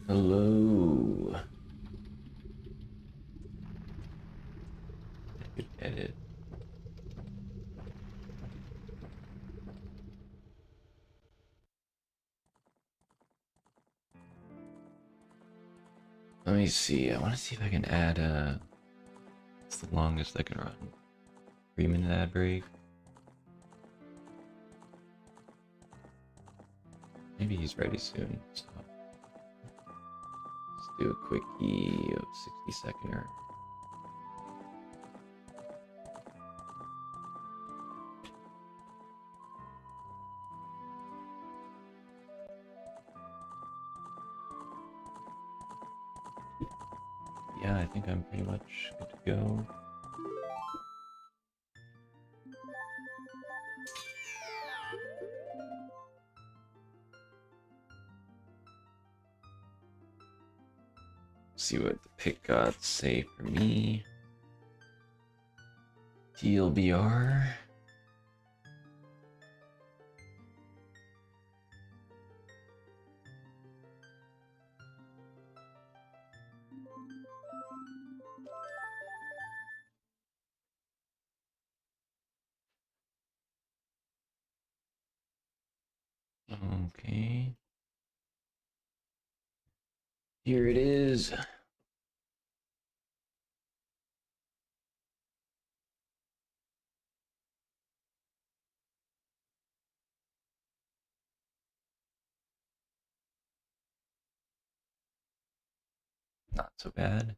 Hello. Good edit. Let me see. I want to see if I can add what's the longest I can run? 3-minute ad break. Maybe he's ready soon. So let's do a quickie of 60-seconder. Yeah, I think I'm pretty much good to go. See what the pick gods say for me. TLBR. Okay. Here it is. Not so bad.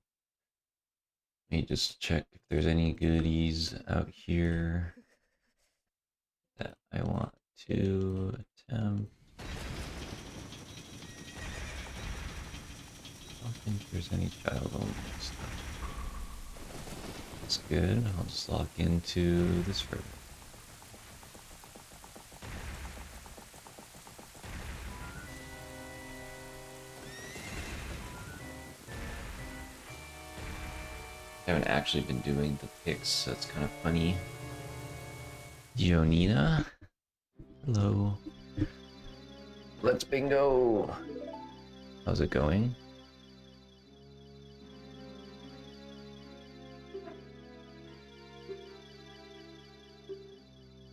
Let me just check if there's any goodies out here that I want to attempt. I don't think there's any child-only stuff. That's good. I'll just log into this further. I haven't actually been doing the picks, so it's kind of funny. Jonina? Hello. Let's bingo! How's it going?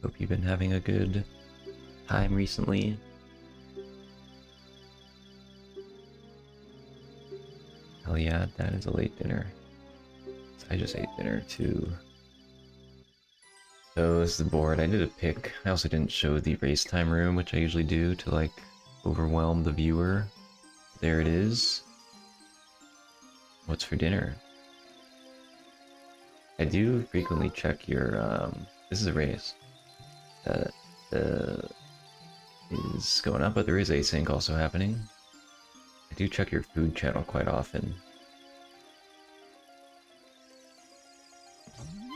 Hope you've been having a good time recently. Hell yeah, that is a late dinner. I just ate dinner too. So this is the board. I did a pick. I also didn't show the race time room, which I usually do to like overwhelm the viewer. There it is. What's for dinner? I do frequently check your this is a race that is going up, but there is async also happening. I do check your food channel quite often.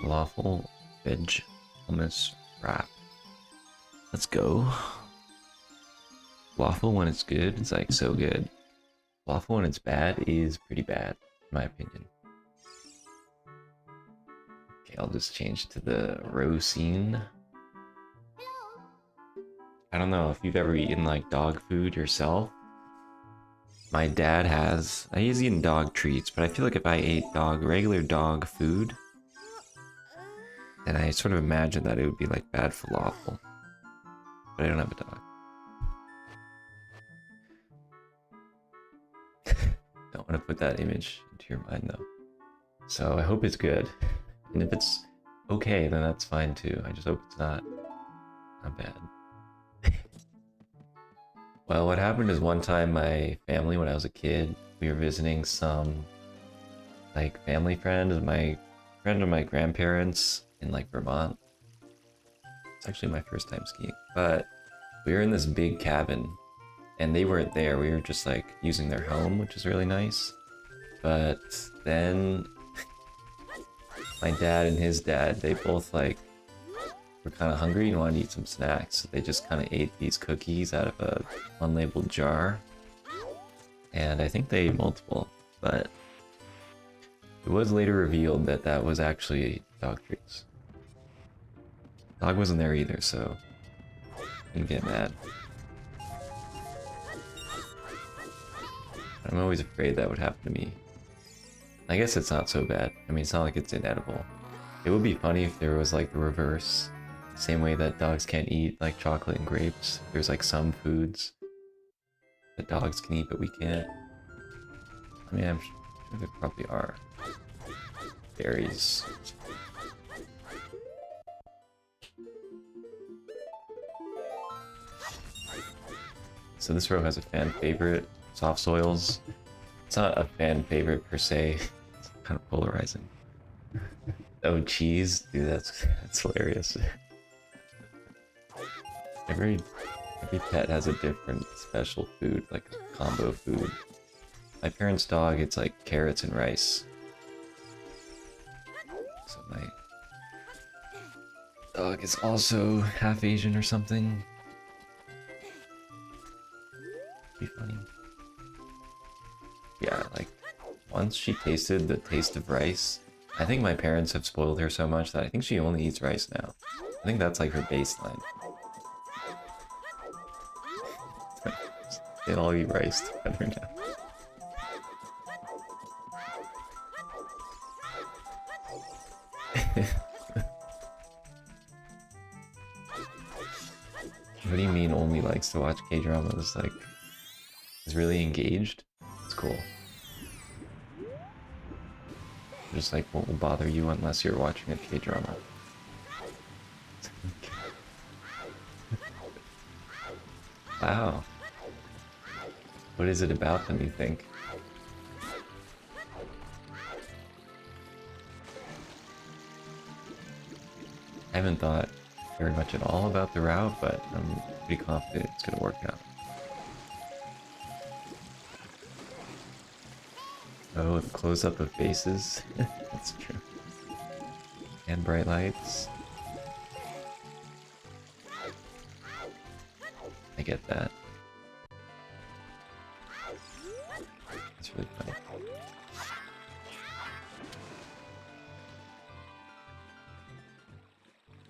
Falafel, veg, hummus, wrap. Let's go. Waffle when it's good, it's like so good. Waffle when it's bad is pretty bad, in my opinion. Okay, I'll just change to the row scene. I don't know if you've ever eaten like dog food yourself. My dad has. He's eaten dog treats, but I feel like if I ate regular dog food, then I sort of imagine that it would be like bad falafel. But I don't have a dog. Don't want to put that image into your mind though. So I hope it's good. And if it's okay, then that's fine too. I just hope it's not bad. Well, what happened is one time my family, when I was a kid, we were visiting some like family friend of my grandparents in like Vermont. It's actually my first time skiing, but we were in this big cabin and they weren't there. We were just like using their home, which is really nice. But then my dad and his dad, they both like were kind of hungry and wanted to eat some snacks. So they just kind of ate these cookies out of a unlabeled jar. And I think they ate multiple, but it was later revealed that that was actually dog treats. Dog wasn't there either, so you can get mad. I'm always afraid that would happen to me. I guess it's not so bad. I mean, it's not like it's inedible. It would be funny if there was like the reverse. Same way that dogs can't eat like chocolate and grapes. There's like some foods that dogs can eat, but we can't. I mean, I'm sure there probably are. Berries. So this row has a fan favorite, soft soils. It's not a fan favorite per se. It's kind of polarizing. Oh, cheese? Dude, that's hilarious. Every pet has a different special food, like a combo food. My parents' dog, it's like carrots and rice. So my dog is also half Asian or something. Be funny. Yeah, like once she tasted the taste of rice, I think my parents have spoiled her so much that I think she only eats rice now. I think that's like her baseline. They all eat rice together now. What do you mean only likes to watch K-dramas? Like, is really engaged? It's cool. Just like what will bother you unless you're watching a K-drama. Wow. What is it about them, you think? I haven't thought very much at all about the route, but I'm pretty confident it's gonna work out. Oh, the close-up of faces. That's true. And bright lights. I get that. It's really funny.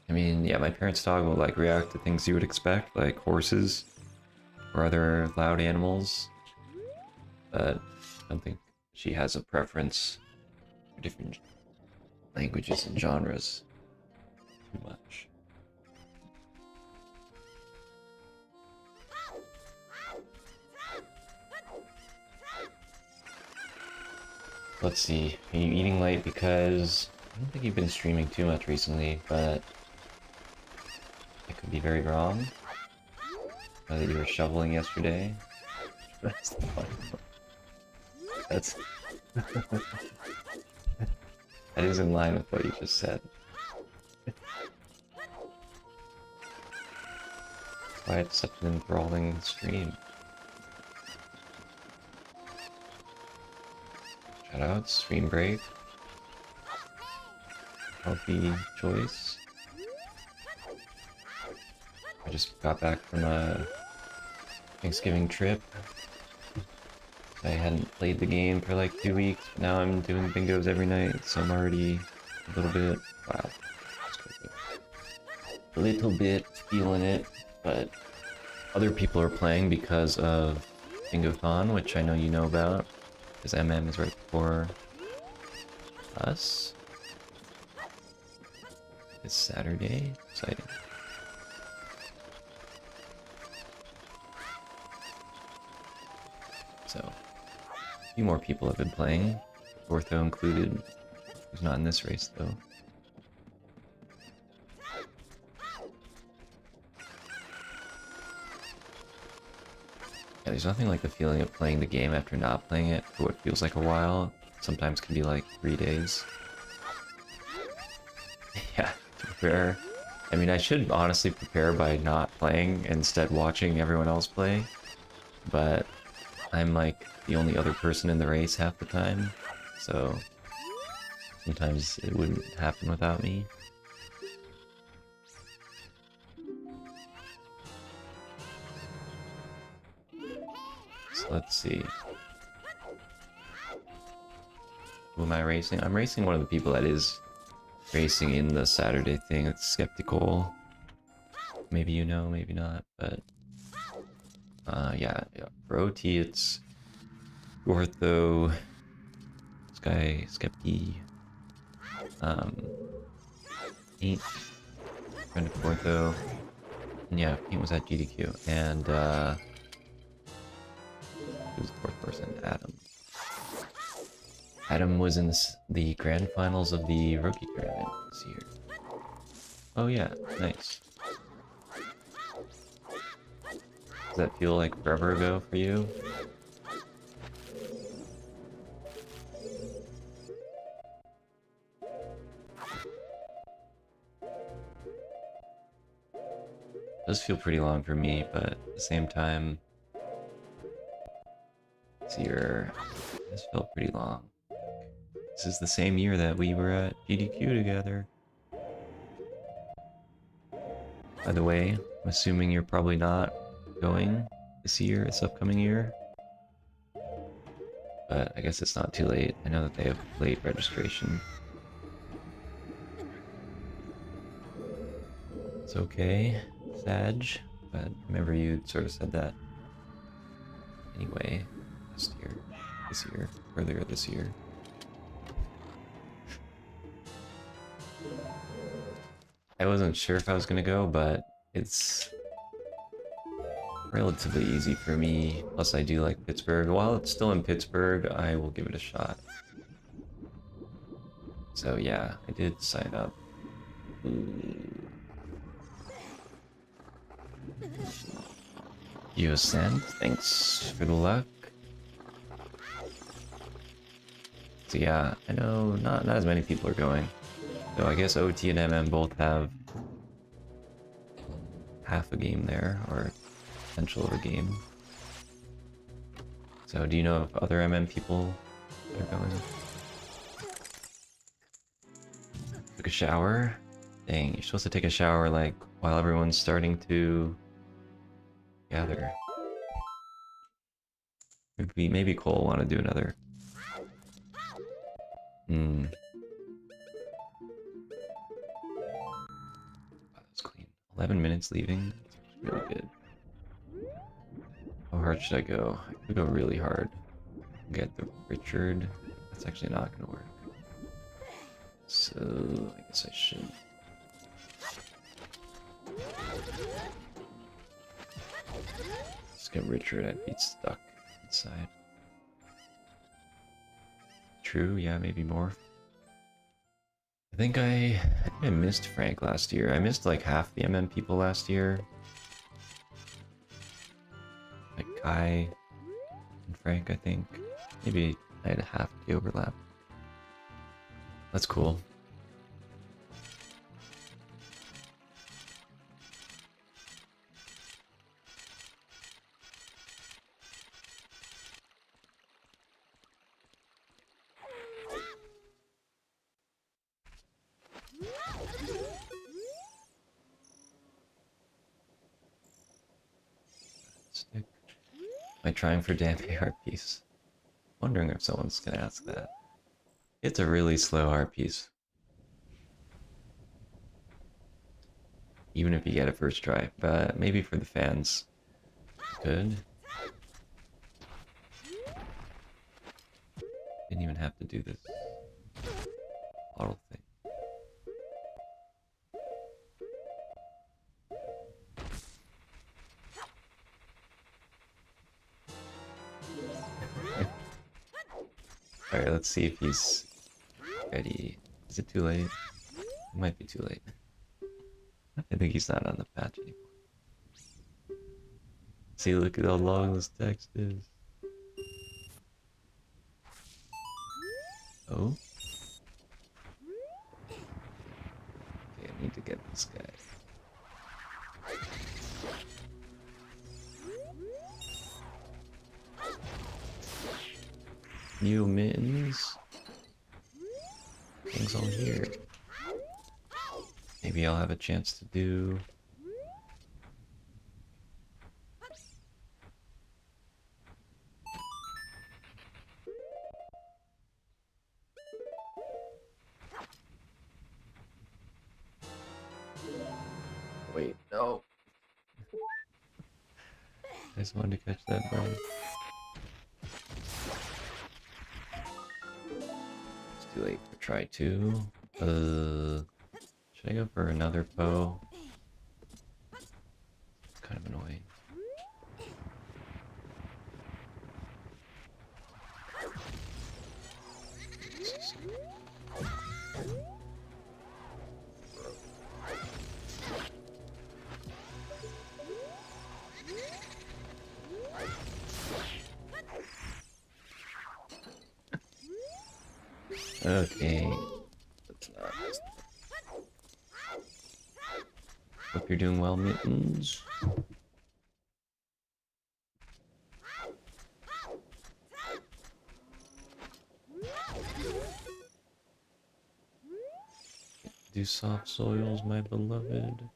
I mean, yeah, my parents' dog will like react to things you would expect, like horses or other loud animals. But I don't think she has a preference for different languages and genres too much. Let's see, are you eating late because I don't think you've been streaming too much recently, but I could be very wrong. That you were shoveling yesterday. That's the fun one. That's that is in line with what you just said. That's why it's such an enthralling stream. Shoutouts, stream break. Healthy choice. I just got back from a Thanksgiving trip. I hadn't played the game for like 2 weeks, but now I'm doing bingos every night, so I'm already a little bit, wow, a little bit feeling it, but other people are playing because of Bingothon, which I know you know about, because MM is right before us. It's Saturday, exciting. So, a few more people have been playing, Ortho included, who's not in this race though. Yeah, there's nothing like the feeling of playing the game after not playing it for what feels like a while. Sometimes can be like 3 days. Yeah, to prepare. I mean, I should honestly prepare by not playing and instead watching everyone else play, but I'm like the only other person in the race half the time, so sometimes it wouldn't happen without me. So let's see. Who am I racing? I'm racing one of the people that is racing in the Saturday thing. It's Skeptical. Maybe you know, maybe not, but yeah, for OT it's Ortho, Sky, Skeppy, Paint, friend of Ortho, and yeah, Paint was at GDQ, and who's the fourth person? Adam. Adam was in the grand finals of the rookie tournament this year. Oh yeah, nice. Does that feel like forever ago for you? It does feel pretty long for me, but at the same time, this year this felt pretty long. This is the same year that we were at GDQ together. By the way, I'm assuming you're probably not going this upcoming year. But I guess it's not too late. I know that they have late registration. It's okay, Sag, but remember you sort of said that anyway earlier this year. I wasn't sure if I was gonna go, but it's relatively easy for me. Plus I do like Pittsburgh. While it's still in Pittsburgh, I will give it a shot. So yeah, I did sign up. You sent, thanks for the luck. So yeah, I know not as many people are going. So I guess OT and MM both have half a game there, or potential of a game. So do you know of other MM people that are going? Took a shower? Dang, you're supposed to take a shower like while everyone's starting to gather. Maybe Cole will want to do another. That's clean. 11 minutes leaving. That's really good. How hard should I go? I could go really hard. Get the Richard. That's actually not gonna work. So I guess I should. Let's get Richard. I'd be stuck inside. True, yeah, maybe more. I think I missed Frank last year. I missed like half the MM people last year. Like Kai and Frank, I think. Maybe I had half the overlap. That's cool. Stick. Am I trying for damn AR piece? Wondering if someone's gonna ask that. It's a really slow art piece. Even if you get it first try, but maybe for the fans. Good. Didn't even have to do this bottle thing. Alright, let's see if he's ready. Is it too late? It might be too late. I think he's not on the patch anymore. See, look at how long this text is. Oh? Okay, I need to get this guy. New mittens. Things all here. Maybe I'll have a chance to do. Wait, no. I just wanted to catch that bug. Too late for try 2. Should I go for another Poe? It's kind of annoying. Okay. Let's not. Hope you're doing well, Mittens. Do soft soils, my beloved.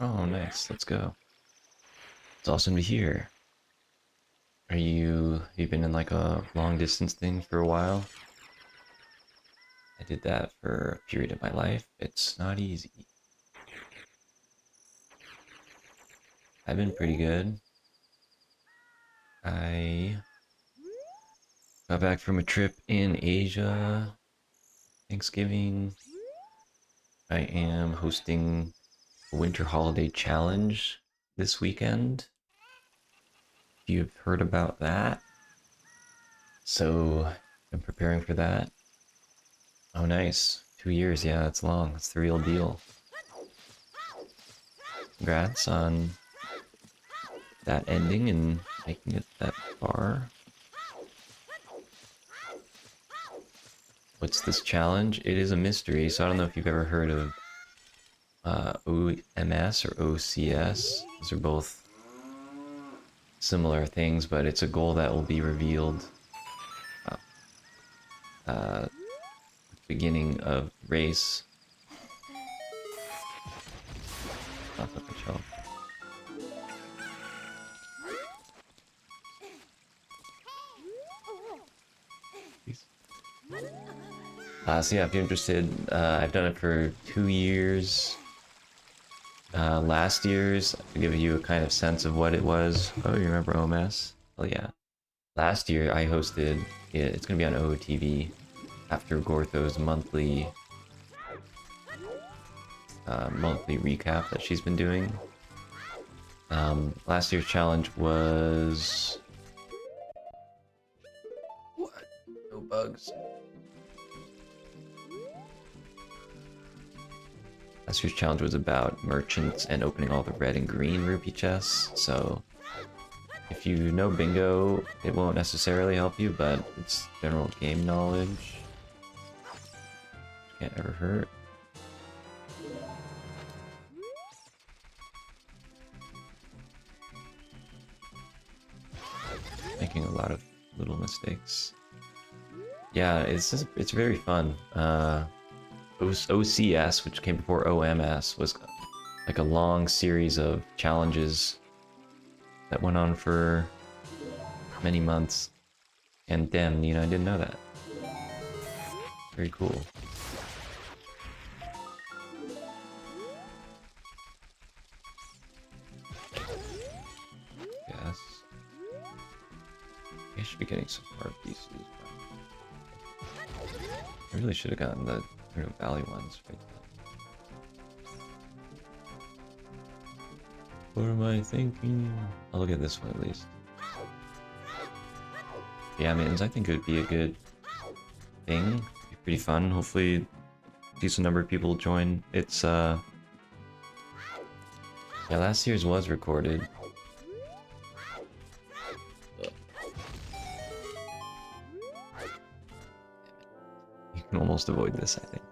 Oh, nice. Let's go. It's awesome to hear. You've been in like a long distance thing for a while? I did that for a period of my life. It's not easy. I've been pretty good. I got back from a trip in Asia. Thanksgiving. I am hosting a winter holiday challenge this weekend. If you've heard about that. So I'm preparing for that. Oh, nice. 2 years, yeah, that's long. That's the real deal. Congrats on that ending and making it that far. What's this challenge? It is a mystery, so I don't know if you've ever heard of OMS or OCS. Those are both similar things, but it's a goal that will be revealed beginning of race. Not the shelf. So yeah, if you're interested, I've done it for 2 years. Last year's, to give you a kind of sense of what it was. Oh, you remember OMS? Oh yeah. Last year I hosted, it's gonna be on OOTV after Gortho's monthly recap that she's been doing. Last year's challenge was... What? No bugs. Last year's challenge was about merchants and opening all the red and green rupee chests, so if you know bingo, it won't necessarily help you, but it's general game knowledge. Can't ever hurt. Making a lot of little mistakes. Yeah, it's very fun. OCS, which came before OMS, was like a long series of challenges that went on for many months. And damn, Nina, I didn't know that. Very cool. Yes. I should be getting some more pieces. I really should have gotten the Valley ones right now. What am I thinking? I'll look at this one at least. Yeah, mittens, I think it would be a good thing. It'd be pretty fun. Hopefully a decent number of people join. It's yeah, last year's was recorded. You can almost avoid this, I think.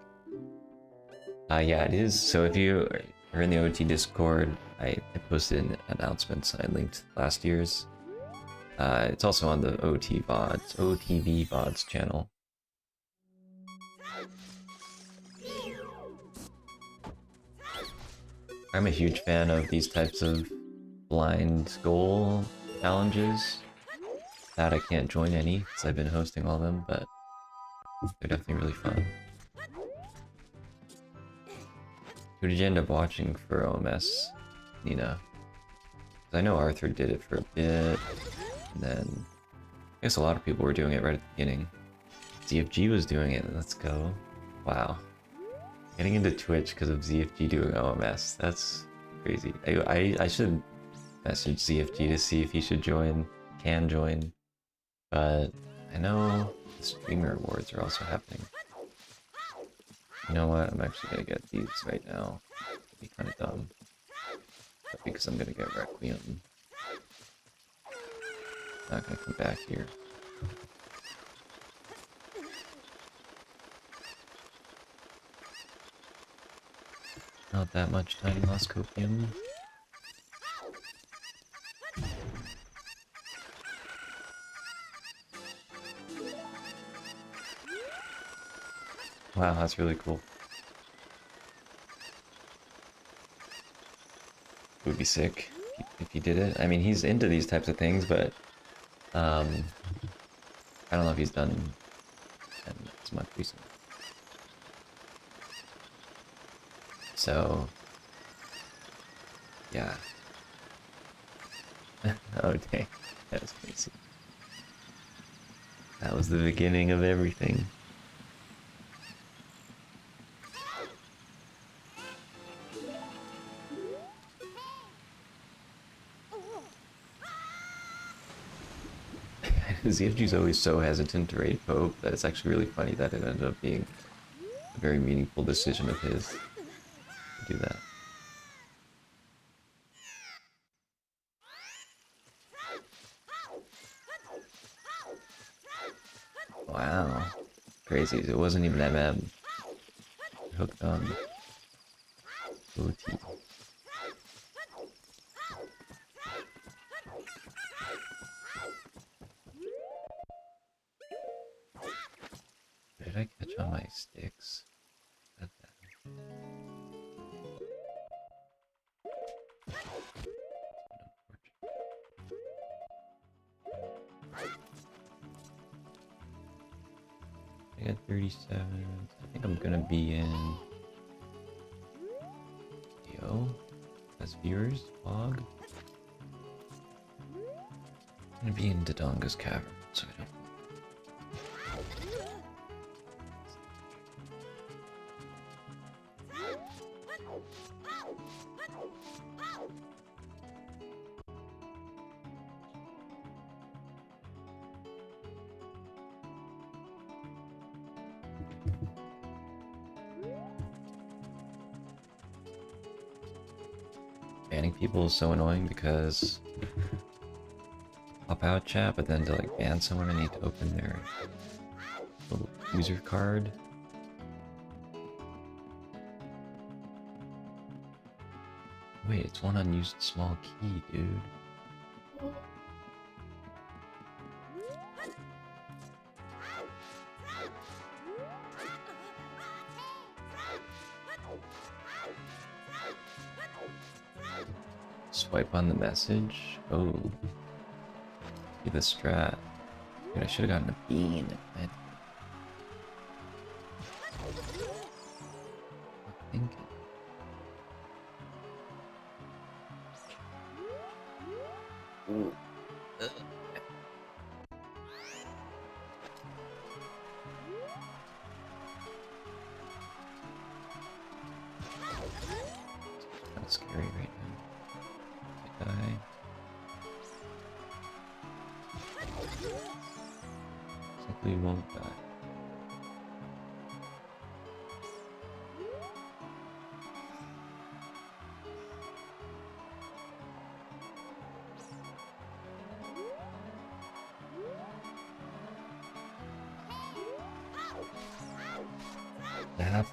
Yeah, it is. So if you are in the OT Discord, I posted announcements. I linked last year's. It's also on the OTV VODs channel. I'm a huge fan of these types of blind goal challenges. Sad I can't join any, because I've been hosting all of them, but they're definitely really fun. Who did you end up watching for OMS, Nina? Because I know Arthur did it for a bit, and then I guess a lot of people were doing it right at the beginning. ZFG was doing it, let's go. Wow. Getting into Twitch because of ZFG doing OMS, that's crazy. I should message ZFG to see if he should join, can join, but I know the streamer awards are also happening. You know what, I'm actually gonna get these right now. It'd be kind of dumb, but because I'm gonna get Requiem. Not gonna come back here. Not that much time lost, Copium. Wow, that's really cool. It would be sick if he did it. I mean, he's into these types of things, but I don't know if he's done as much recently. So, yeah. Oh dang, that was crazy. That was the beginning of everything. ZFG's always so hesitant to raid Pope that it's actually really funny that it ended up being a very meaningful decision of his to do that. Wow. Crazy. It wasn't even MM. Hooked on OT. Did I catch on my sticks? That. I got 37. I think I'm gonna be in Yo as viewers vlog. I'm gonna be in Dodonga's cavern, so I don't. Banning people is so annoying because pop out chat, but then to like ban someone I need to open their little user card. Wait, it's one unused small key, dude. Swipe on the message. Oh, be the strat. Dude, I should have gotten a bean. I think. Ooh. It's kind of scary right now. I die. Simply won't die.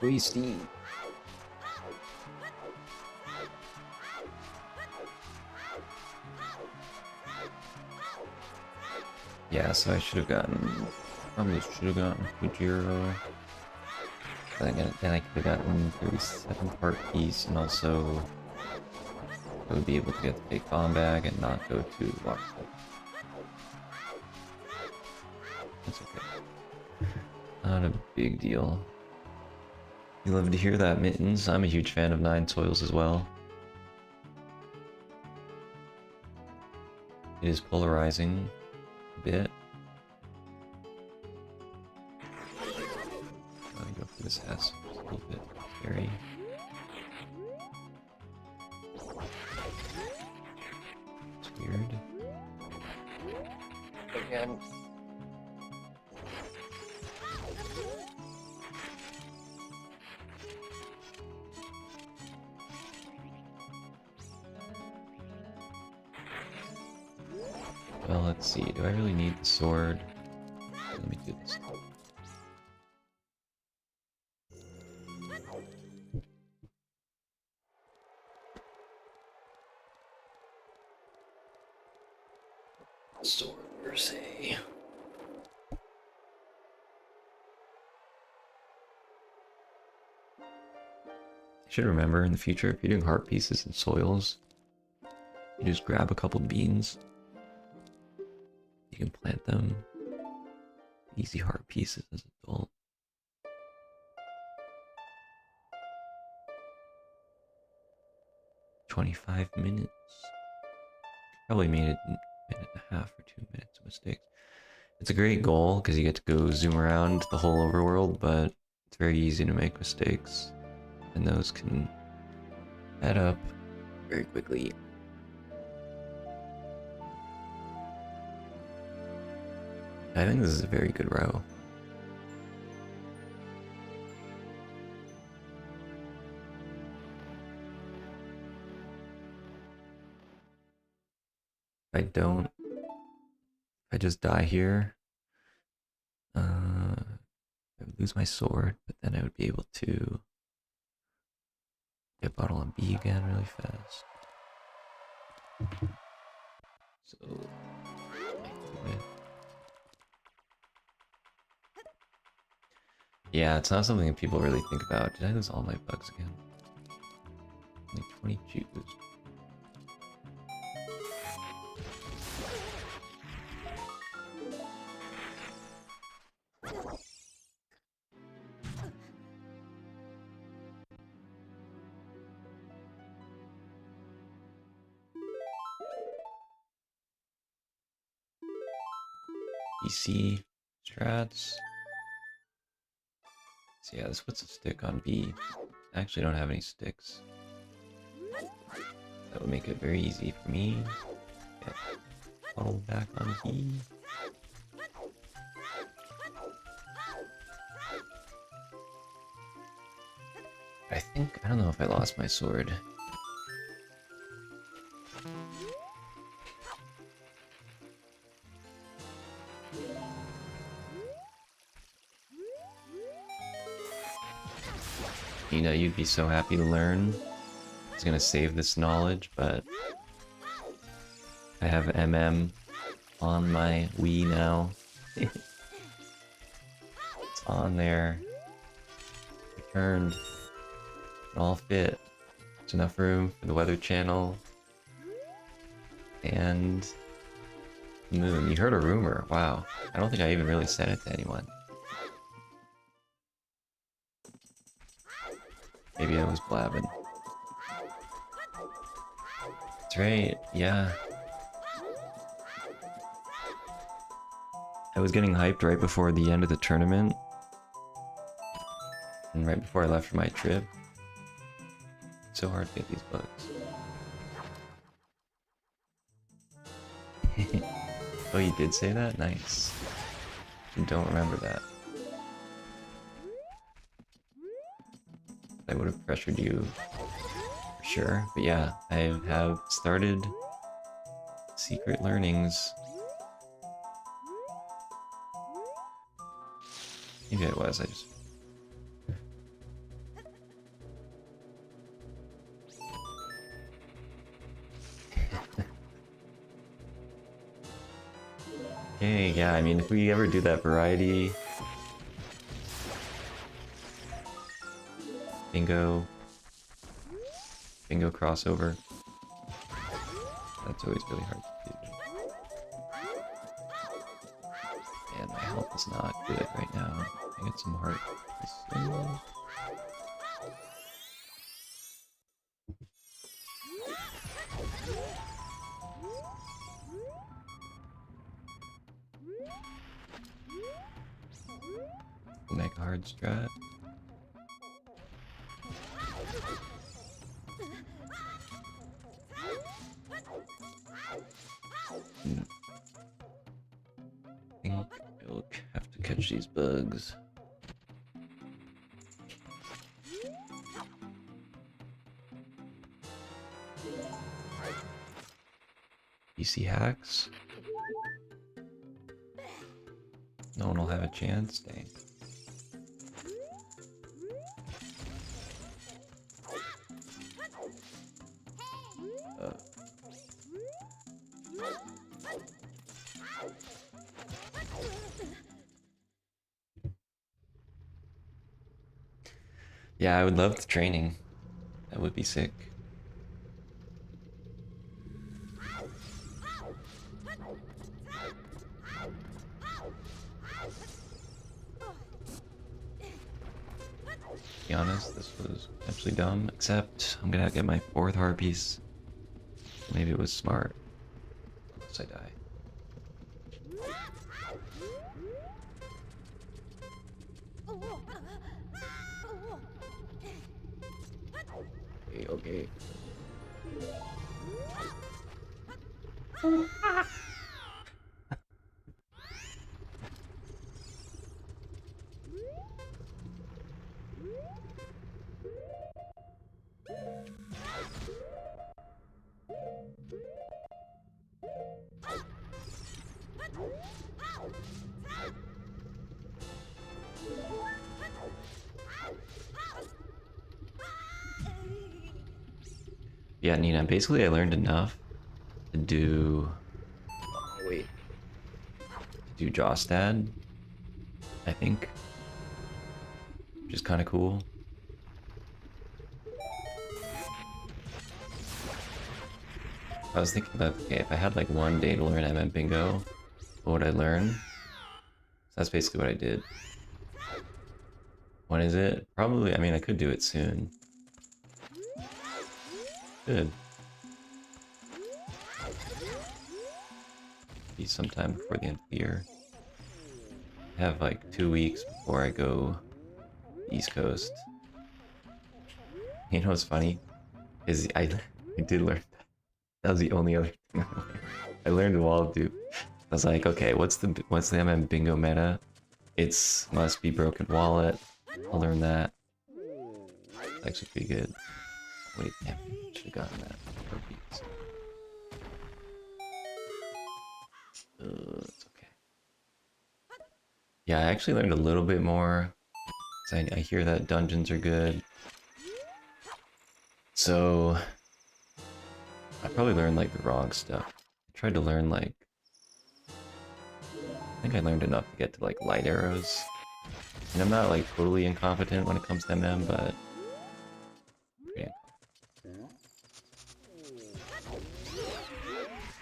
Free Steam. Yeah, so I should have gotten, probably should have gotten Fujiro. Then I could have gotten 37 part piece, and also I would be able to get the big bomb bag and not go to Lockport. That's okay. Not a big deal. You love to hear that, Mittens. I'm a huge fan of Nine Soils as well. It is polarizing a bit. I'll go for this S. It's a little bit scary. It's weird. Again. Well, let's see. Do I really need the sword? Let me do this. Sword per se. I should remember in the future, if you're doing heart pieces and soils, you just grab a couple beans. You can plant them. Easy heart pieces as an adult. "25 minutes. Probably made it a minute and a half or 2 minutes of mistakes. It's a great goal because you get to go zoom around the whole overworld, but it's very easy to make mistakes. And those can add up very quickly. I think this is a very good row. If I just die here, I would lose my sword, but then I would be able to get bottle on B again really fast. So, yeah, it's not something that people really think about. Did I lose all my bugs again? Only 20 Jews. BC strats. So yeah, this puts a stick on B. I actually don't have any sticks. That would make it very easy for me. Get bottle back on B. I don't know if I lost my sword. You know, you'd be so happy to learn. I was gonna save this knowledge, but I have MM on my Wii now. It's on there. Returned. All fit. There's enough room for the Weather Channel. And the moon. You heard a rumor. Wow. I don't think I even really said it to anyone. Maybe I was blabbing. That's right, yeah. I was getting hyped right before the end of the tournament. And right before I left for my trip. It's so hard to get these bugs. Oh, you did say that? Nice. I don't remember that. I would have pressured you for sure. But yeah, I have started secret learnings. Maybe I was, I just... Okay, yeah, I mean, if we ever do that variety... Bingo crossover. That's always really hard to do. And my health is not good right now. I get some heart. Mega hard strat. I think we'll have to catch these bugs. PC hacks? No one will have a chance? Dang. Yeah, I would love the training. That would be sick. To be honest, this was actually dumb, except I'm gonna get my 4th heart piece. Maybe it was smart. Unless I die. Okay. Yeah, Nina, basically I learned enough to do... Oh, wait. To do Jostad, I think. Which is kind of cool. I was thinking about, okay, if I had like 1 day to learn MM Bingo, what would I learn? So that's basically what I did. When is it? Probably, I mean, I could do it soon. Good. Be sometime before the end of the year. I have like 2 weeks before I go East Coast. You know what's funny? Is I did learn that. That was the only other thing I learned. I learned wall dupe. I was like, okay, what's the MM Bingo meta? It's must be broken wallet. I'll learn that. It's actually pretty good. Wait, damn, should have gotten that. It's okay. Yeah, I actually learned a little bit more. I hear that dungeons are good. So I probably learned like the wrong stuff. I tried to learn like... I think I learned enough to get to like light arrows. And I'm not like totally incompetent when it comes to MM, but...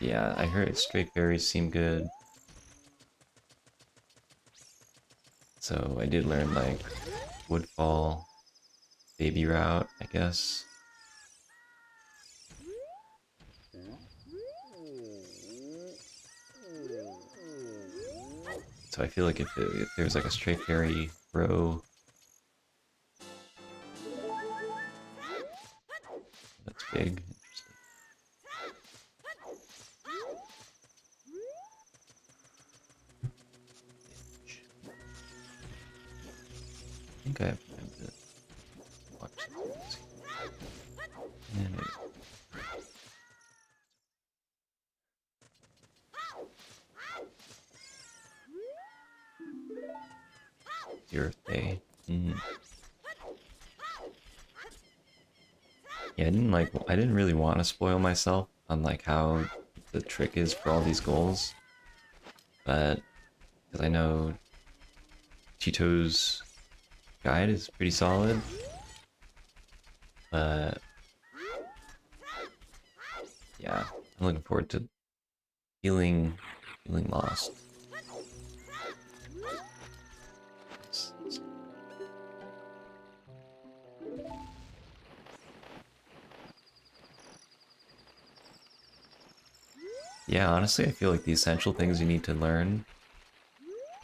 Yeah, I heard straight berries seem good. So I did learn like Woodfall, Baby Route, I guess. So I feel like if there's like a straight berry row, that's big. I think I have time to watch this. And it's your day. Yeah, I didn't really want to spoil myself on like how the trick is for all these goals, but because I know Cheeto's guide is pretty solid, but yeah, I'm looking forward to feeling lost. Yeah, honestly, I feel like the essential things you need to learn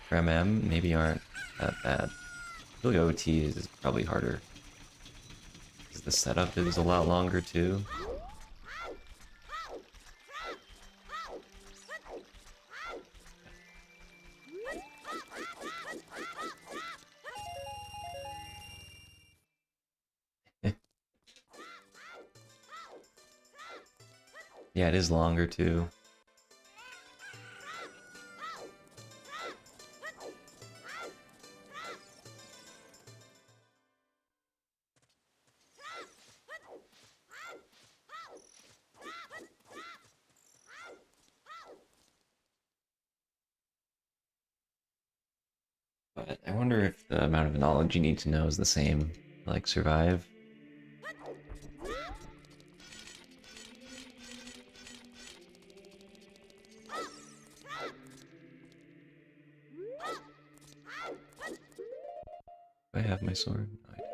for MM maybe aren't that bad. I feel like OT is probably harder, because the setup is a lot longer too. Yeah, it is longer too. But I wonder if the amount of knowledge you need to know is the same to, like, survive. Do I have my sword? No, I don't.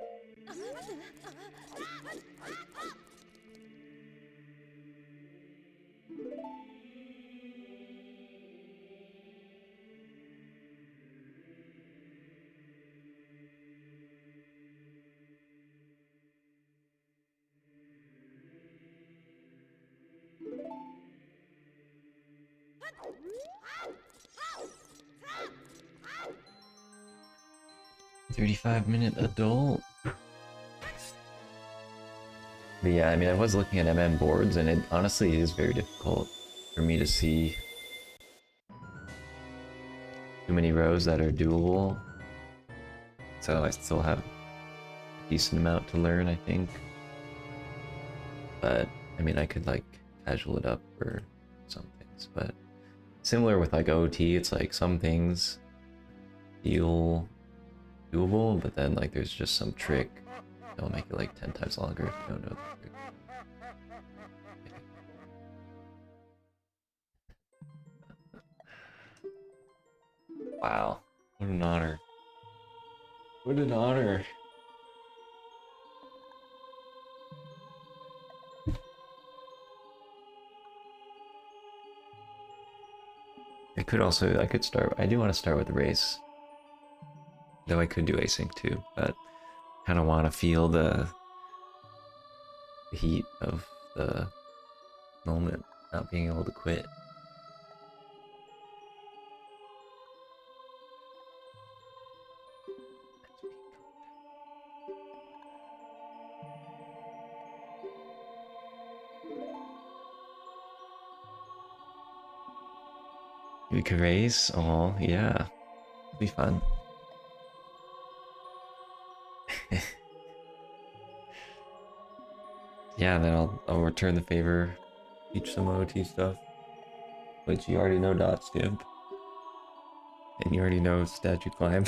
35-minute adult. But yeah, I mean, I was looking at MM boards, and it honestly is very difficult for me to see too many rows that are doable. So I still have a decent amount to learn, I think. But I mean, I could like casual it up for some things. But similar with like OT, it's like some things feel doable, but then like there's just some trick that'll make it like 10 times longer if you don't know the trick. Wow, what an honor. What an honor. I could start, I do want to start with the race. Though I could do async too, but kind of want to feel the heat of the moment, not being able to quit. We could race? Oh, yeah. It'd be fun. Yeah, then I'll return the favor, teach some OT stuff, which you already know dot skip, and you already know statue climb.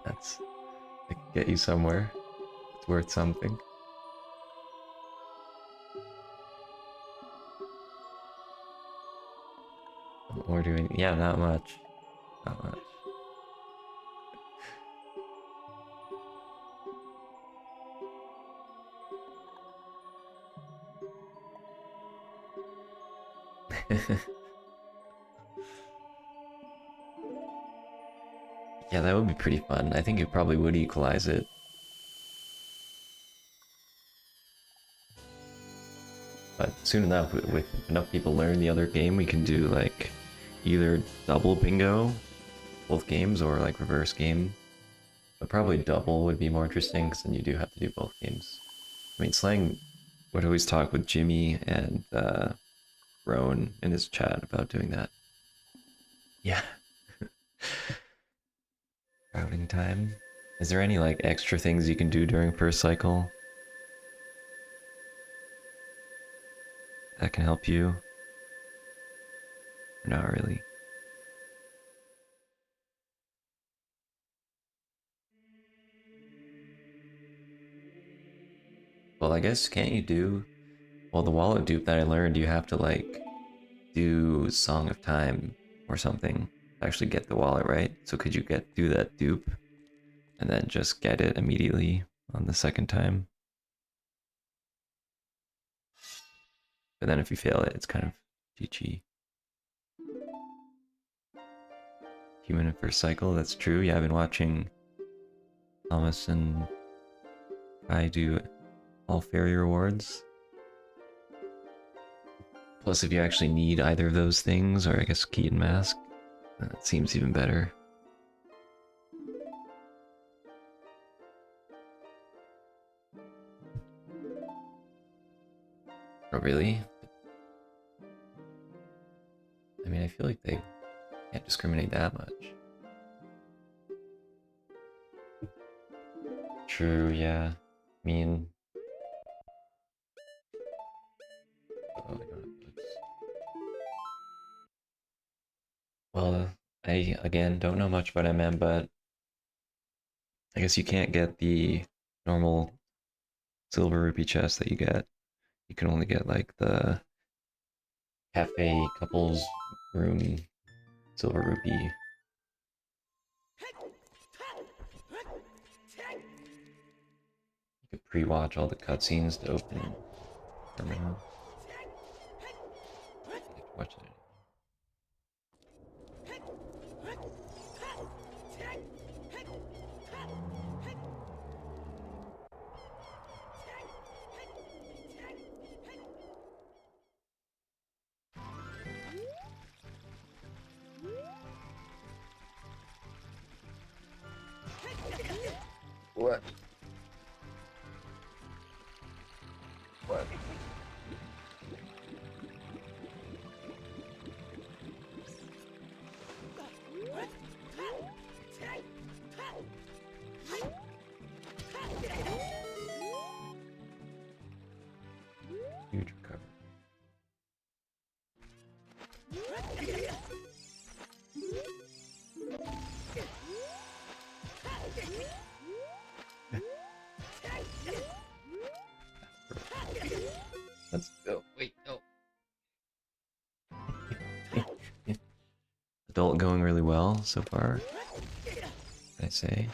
That's I could get you somewhere. It's worth something. We're doing, yeah, not much, not much. Yeah, that would be pretty fun. I think it probably would equalize it. But soon enough, with enough people learn the other game, we can do like either double bingo, both games, or like reverse game. But probably double would be more interesting, because then you do have to do both games. I mean, Slang would always talk with Jimmy and Roan in his chat about doing that. Yeah. Routing time. Is there any like extra things you can do during first cycle that can help you? Or not really. Well, I guess can't you do? Well, the wallet dupe that I learned, you have to like do Song of Time or something. actually get the wallet, right? So could you do that dupe and then just get it immediately on the second time? But then if you fail it, it's kind of GG. Human first cycle, that's true. Yeah, I've been watching Thomas and I do all fairy rewards. Plus, if you actually need either of those things, or I guess key and mask, that seems even better. Oh, really? I mean, I feel like they can't discriminate that much. True, yeah. I mean... Oh, I don't have books. Well, I, again, don't know much about MM, but I guess you can't get the normal silver rupee chest that you get. You can only get, like, the cafe couples room silver rupee. You could pre-watch all the cutscenes to open terminal. You have to watch it. What? What? Huge recovery. Let's go. Wait, no. Adult going really well so far. Can I say?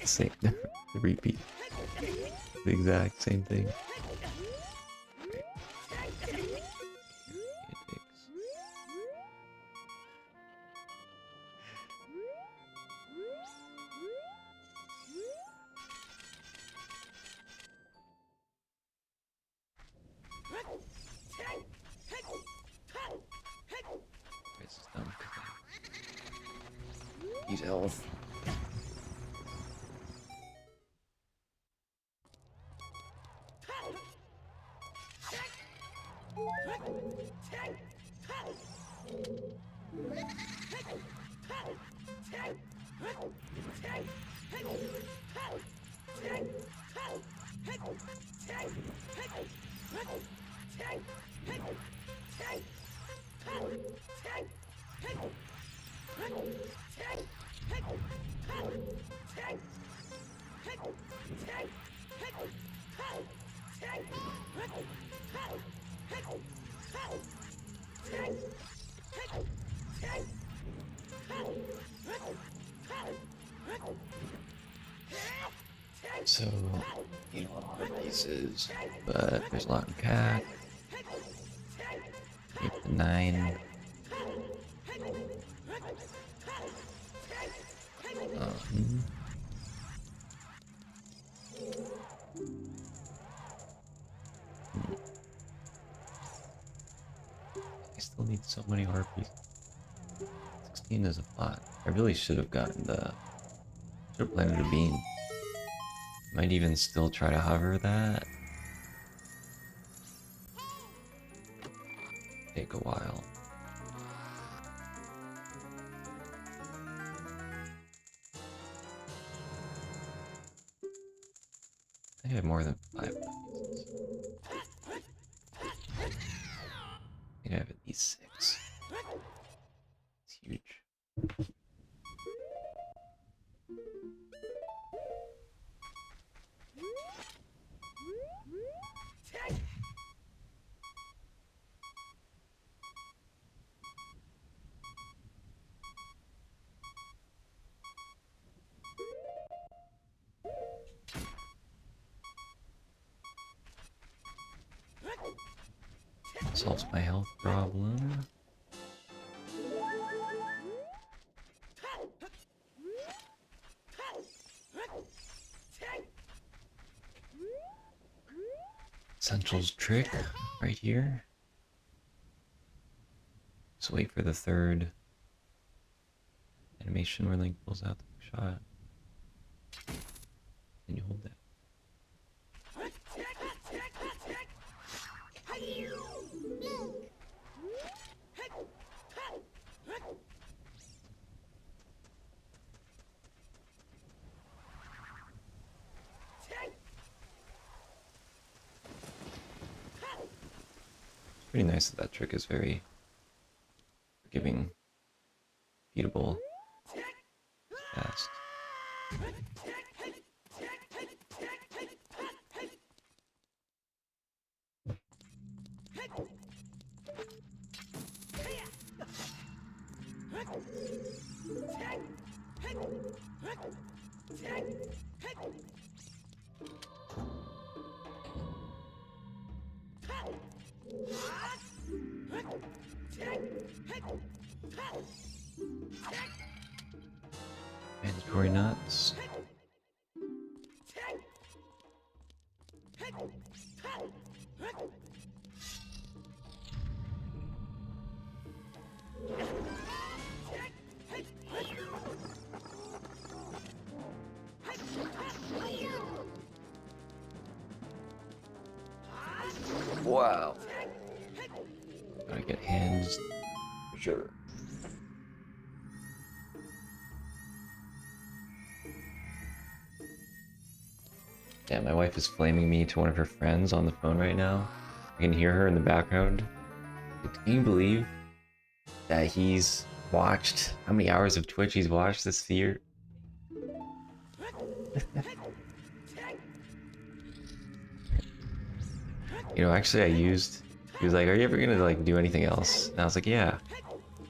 Same. The repeat. The exact same thing. Eat health. So, you know, a lot of pieces, but there's a lot in cat. Keep the 9. I still need so many harpies. 16 is a lot. I really should have gotten the... Should have planted a bean. Might even still try to hover that. Take a while. I think I have more than 5 pieces. I think I have at least 6. It's huge. solves my health problem. Essentials trick right here. Just wait for the third animation where Link pulls out the shot. And you hold that. Pretty nice that that trick is very forgiving, beatable, fast. Mandatory nuts. Wow. Gotta get hands for sure. Yeah, my wife is flaming me to one of her friends on the phone right now. I can hear her in the background. Can you believe that he's watched how many hours of Twitch he's watched this year? You know, actually he was like, are you ever gonna like do anything else? And I was like, yeah.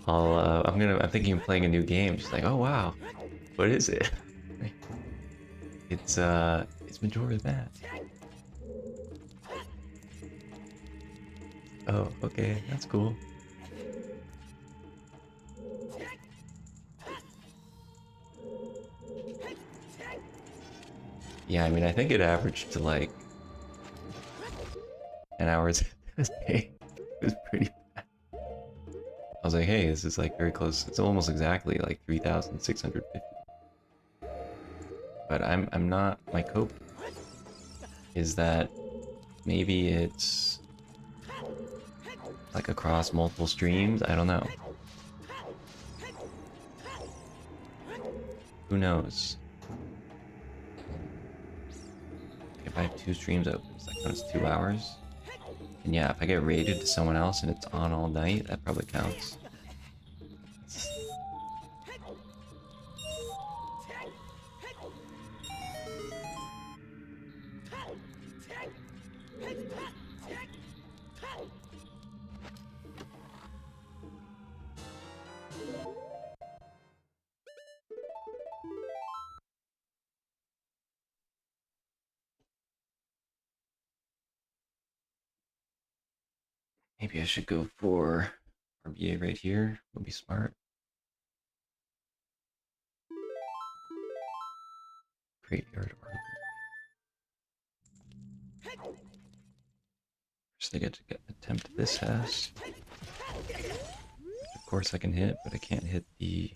I'm thinking of playing a new game. She's like, oh wow. What is it? It's Majora's Mask. Oh, okay, that's cool. Yeah, I mean, I think it averaged to like 10 hours a day. It was pretty bad. I was like, hey, this is like very close. It's almost exactly like 3,650. But I'm not, my cope is that maybe it's like across multiple streams. I don't know. Who knows? If I have 2 streams open, that counts 2 hours. And yeah, if I get raided to someone else and it's on all night, that probably counts. Maybe I should go for RBA right here. Would be smart. Graveyard RBA. First I get to attempt this hash. Of course I can hit, but I can't hit the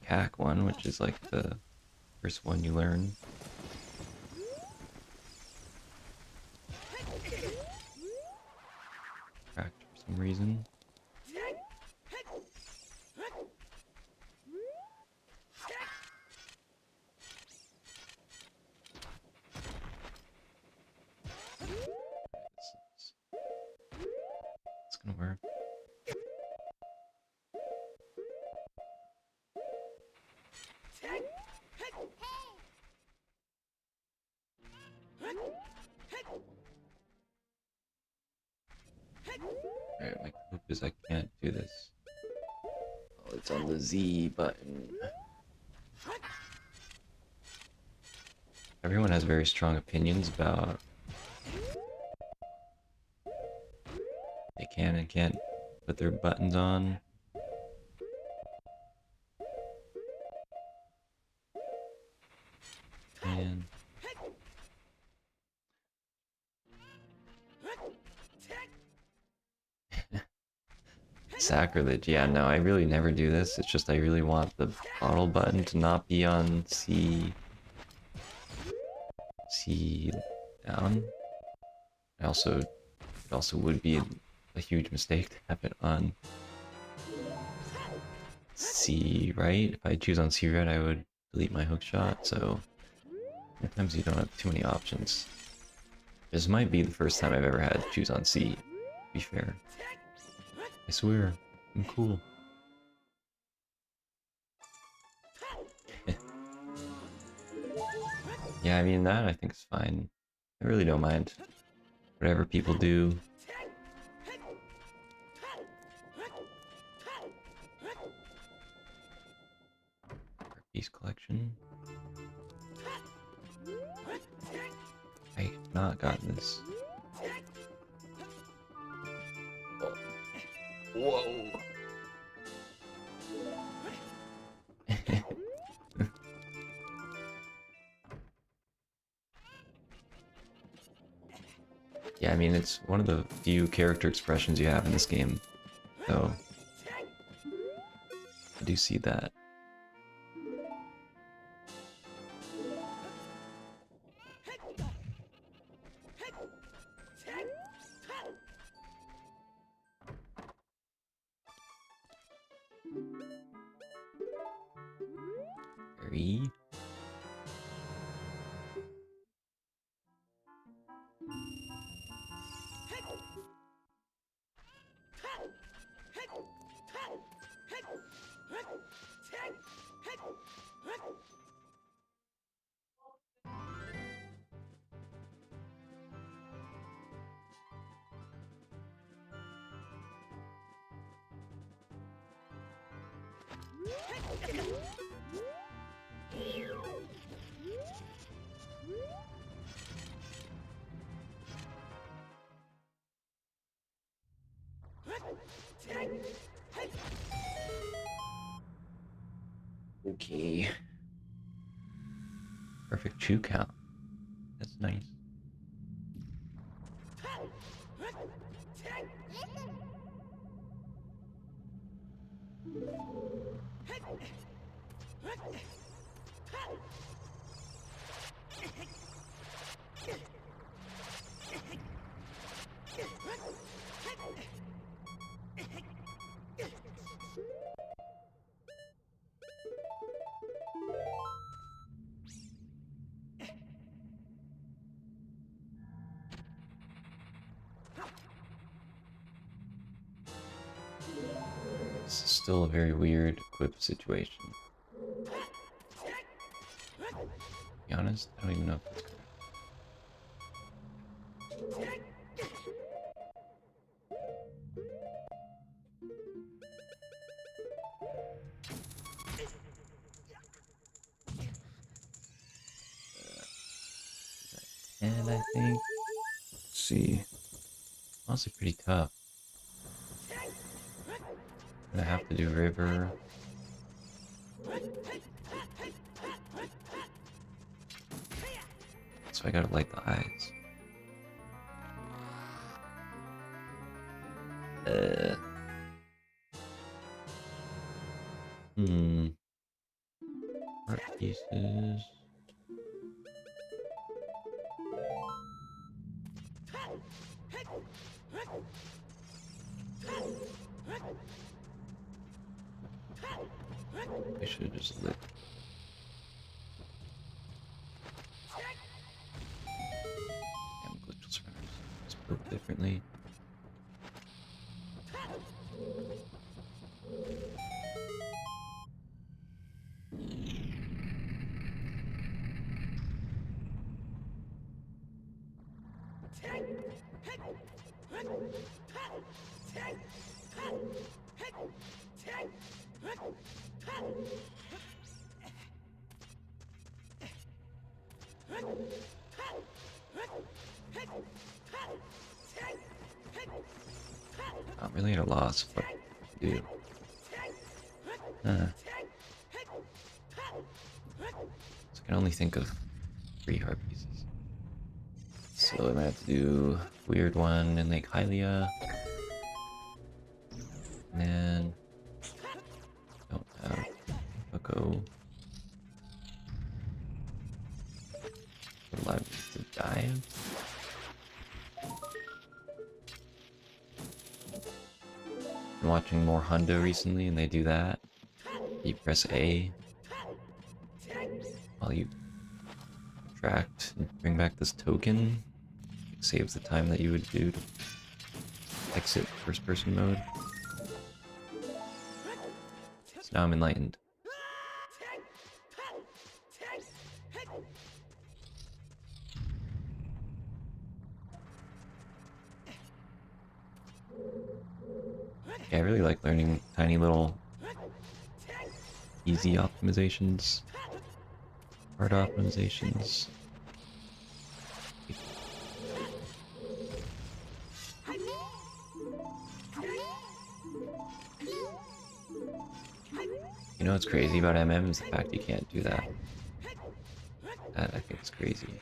CAC one, which is like the first one you learn. Cracked for some reason. It's gonna work. Alright, my hope is I can't do this. Oh, it's on the Z button. Everyone has very strong opinions about... They can and can't put their buttons on. And sacrilege. Yeah, no, I really never do this. It's just I really want the bottle button to not be on C down. It also would be a huge mistake to have it on C right. If I choose on C right, I would delete my hook shot. So sometimes you don't have too many options. This might be the first time I've ever had to choose on C, to be fair. I swear, I'm cool. Yeah, I mean, that I think is fine. I really don't mind. Whatever people do. Piece collection. I have not gotten this. Whoa! Yeah, I mean, it's one of the few character expressions you have in this game, so I do see that. Very. Okay. Perfect chew count. That's nice. This is still a very weird equip situation. To be honest, I don't even know if it's and I think, let's see, honestly pretty tough. I'm gonna have to do river. So I gotta light the eyes. Art pieces. I should have just lit. Damn, glitch will surrender. It's built differently. really at a loss of what to do. So I can only think of 3 heart pieces. So I'm gonna have to do weird one in Lake Hylia. And then don't have Bucko. Allowed to dive. Been watching more Hundo recently, and they do that. You press A while you attract and bring back this token. It saves the time that you would do to exit first person mode. So now I'm enlightened. Yeah, I really like learning tiny little easy optimizations, hard optimizations. You know what's crazy about MM is the fact you can't do that. That I think is crazy.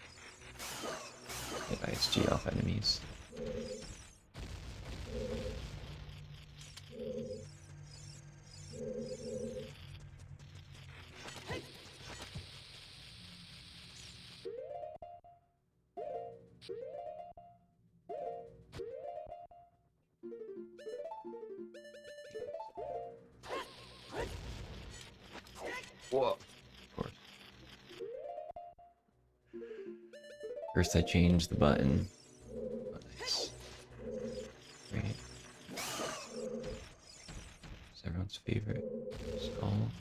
Get ISG off enemies. Whoa. Of course. First I changed the button. Nice. Great. It's everyone's favorite skull.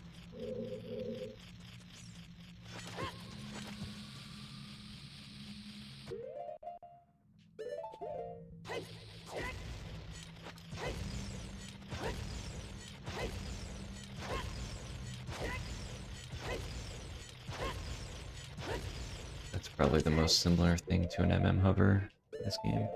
That's probably the most similar thing to an MM hover in this game.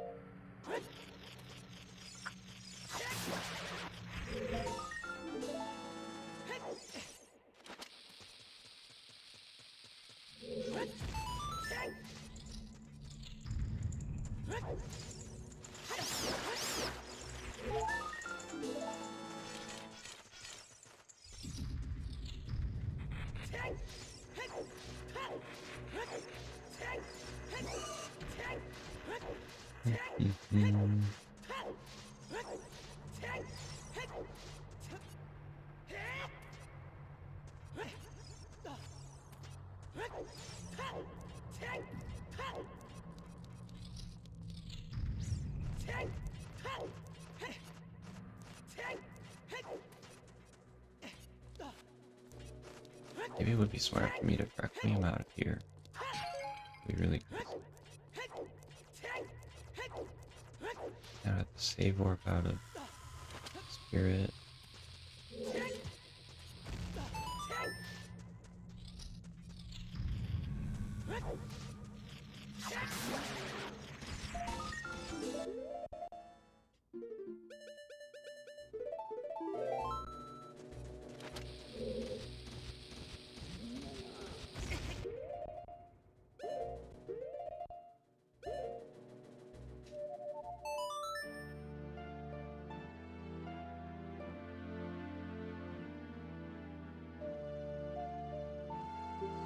Maybe it would be smart for me to Requiem out of here. It'd be really crazy. Now I have to save Orb out of Spirit.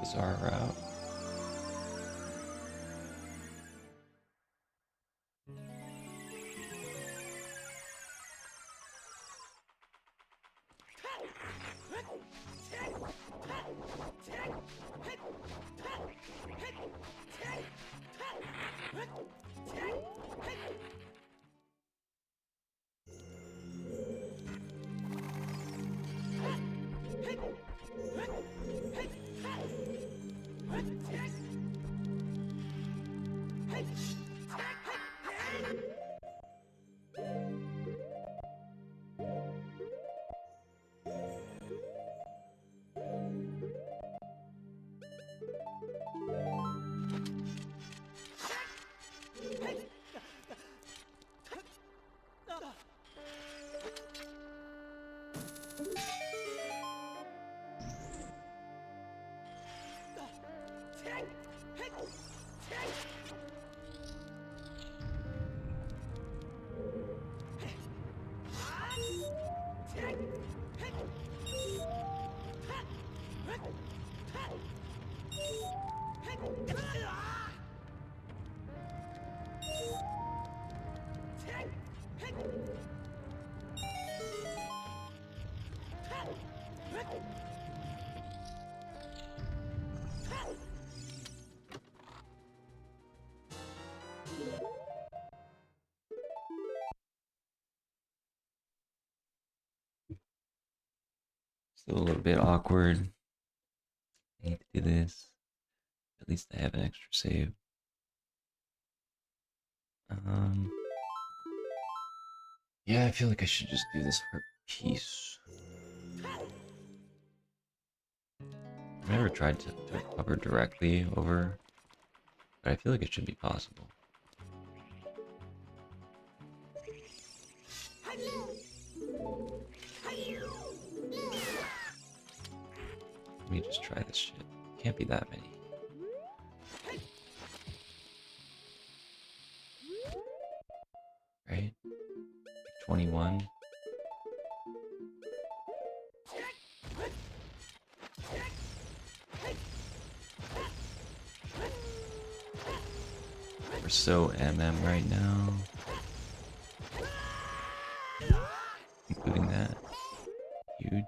Bizarre route. Still a little bit awkward. I need to do this. At least I have an extra save. Yeah, I feel like I should just do this for peace. I've never tried to hover directly over, but I feel like it should be possible. Let me just try this shit. Can't be that many. Right? 21. We're so MM right now. Including that. Huge.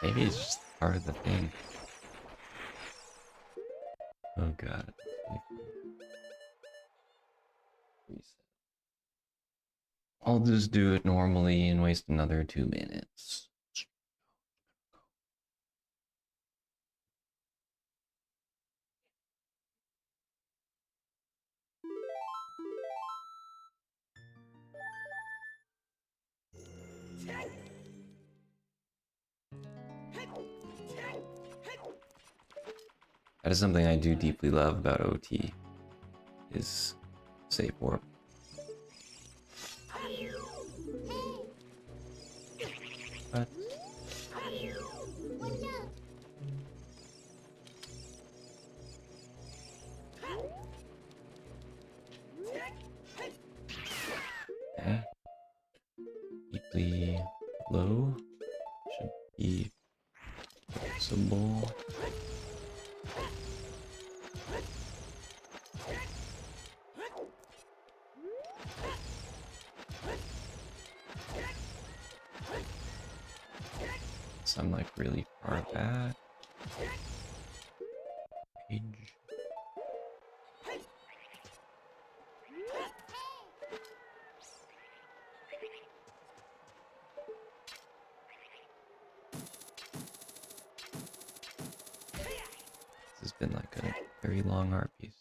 Maybe it's just part of the thing. Oh god. Reset. I'll just do it normally and waste another 2 minutes. That is something I do deeply love about OT, is safe warp. What? Okay. Deeply low should be flexible. So I'm like really far back. Page. This has been like a very long art piece.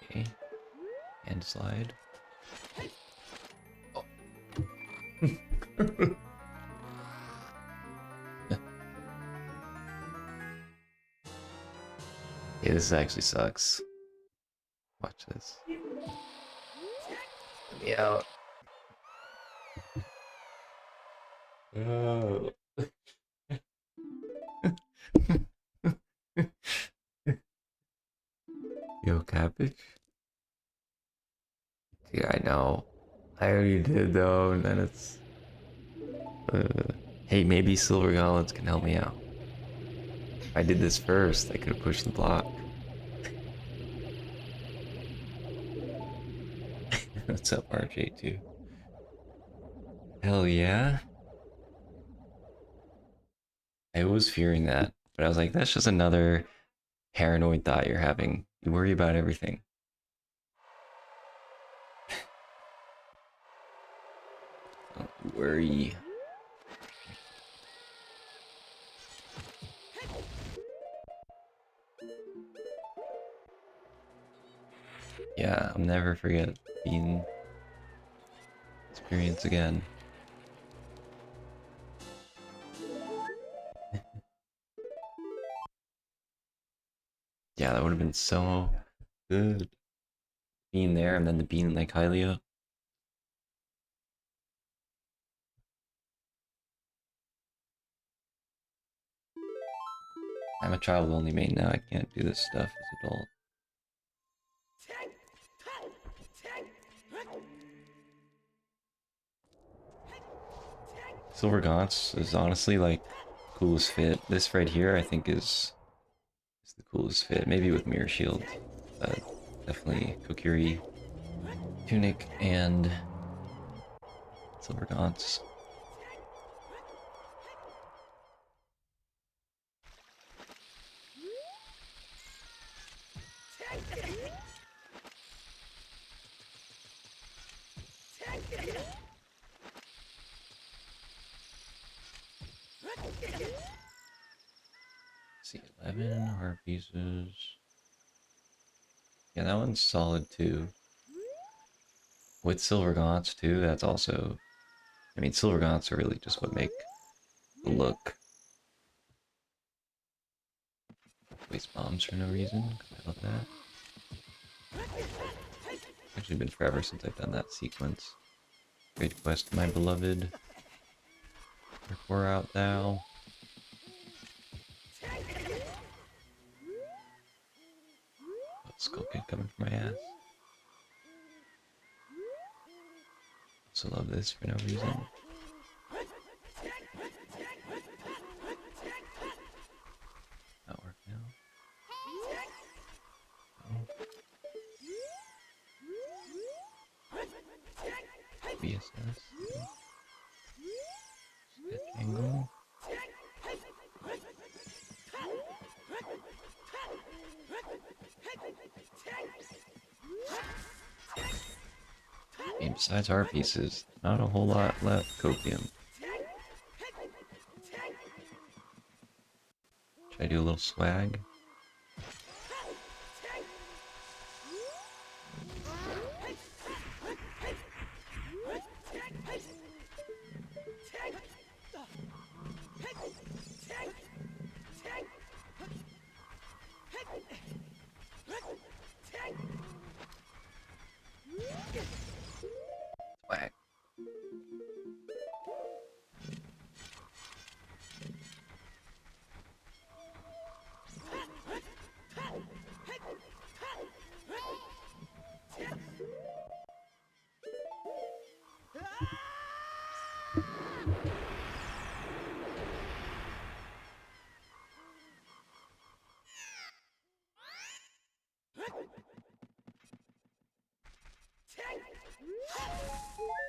Okay. And slide. Oh. Yeah, this actually sucks. Watch this. Let me out. Oh. Yo, cabbage? Yeah, I know. I already did though, and then it's... hey, maybe silver gauntlets can help me out. If I did this first, I could have pushed the block. What's up, RJ2? Hell yeah. I was fearing that, but I was like, that's just another paranoid thought you're having. You worry about everything. Don't worry. Yeah, I'll never forget being experience again. Yeah, that would have been so good. Being there and then the being like Hylia. I'm a child only main now. I can't do this stuff as adult. Silver Gaunts is honestly like coolest fit. This right here I think is the coolest fit. Maybe with Mirror Shield. But definitely Kokiri, Tunic, and Silver Gaunts. Let's see, 11 heart pieces. Yeah, that one's solid too. With Silver Gaunts too, that's also... I mean, Silver Gaunts are really just what make the look. Waste bombs for no reason, I love that. Actually been forever since I've done that sequence. Great quest, my beloved. Pour out thou. Oh, Skull Kid coming from my ass. Also love this for no reason. Not work now. Oh. BSS. Sketch angle. And besides art pieces, not a whole lot left, Copium. Should I do a little swag? Swag.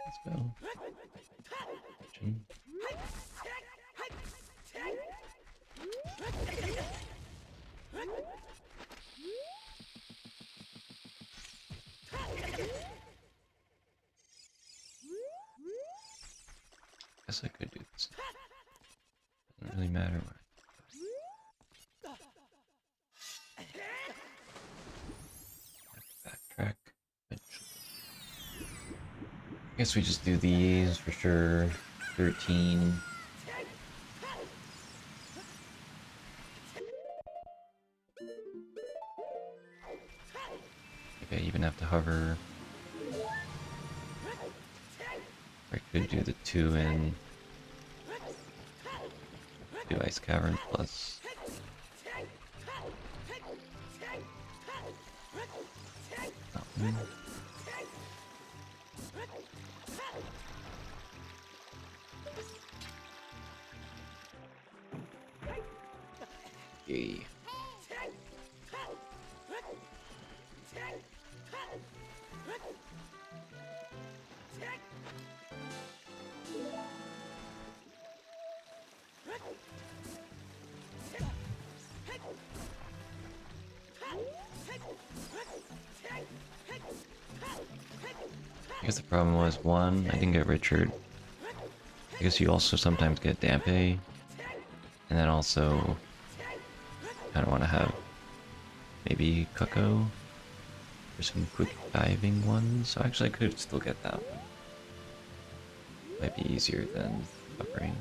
Let's go. Guess I could do this. Doesn't really matter where. Backtrack. Guess we just do these for sure. 13. Maybe I even have to hover. I could do the 2 in. Do Ice Cavern plus. Mountain. Yay. I guess the problem was, one, I didn't get Richard. I guess you also sometimes get Dampe. And then also, kind of want to have maybe Cucko for some quick diving ones. So actually I could still get that one. Might be easier than covering.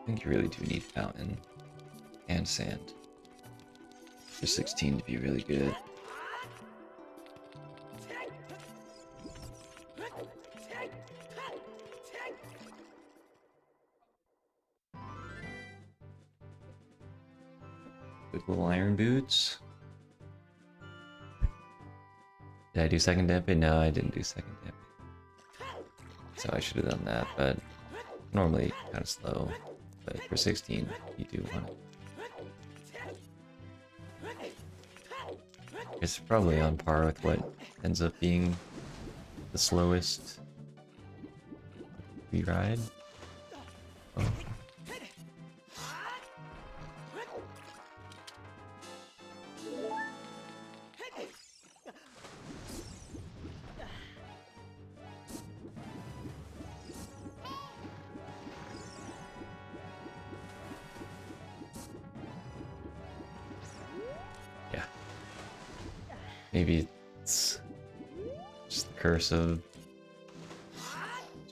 think you really do need fountain and sand for 16 to be really good. Good little iron boots. Did I do second damping? No, I didn't do second damping. So I should have done that, but normally kind of slow. But for 16, you do want it. It's probably on par with what ends up being the slowest we ride. Oh. Yeah. Maybe it's just the curse of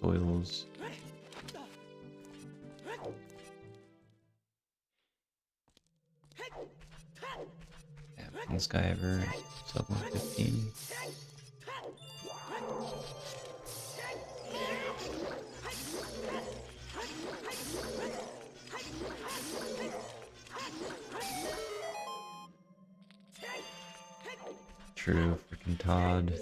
soils. Yeah, this guy ever sub 115. True, freaking Todd.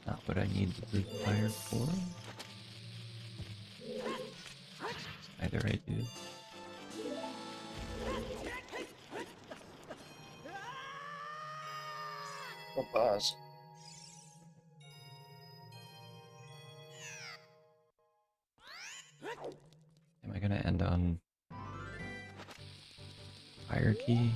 Not what I need the blue fire for. Either I do. I'll pause. Am I gonna end on fire key?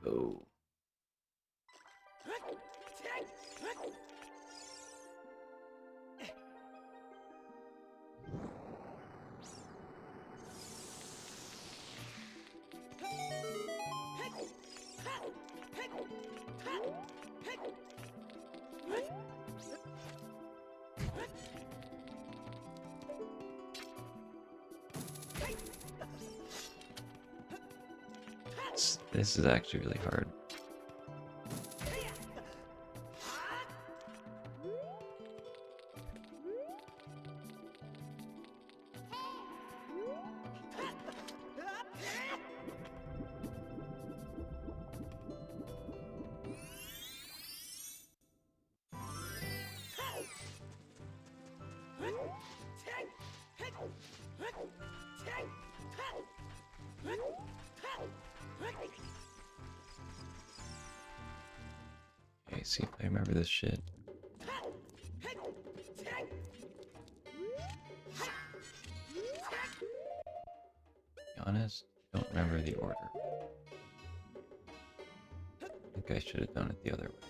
Oh. This is actually really hard. Okay, see if I remember this shit. Be honest, don't remember the order. I think I should have done it the other way.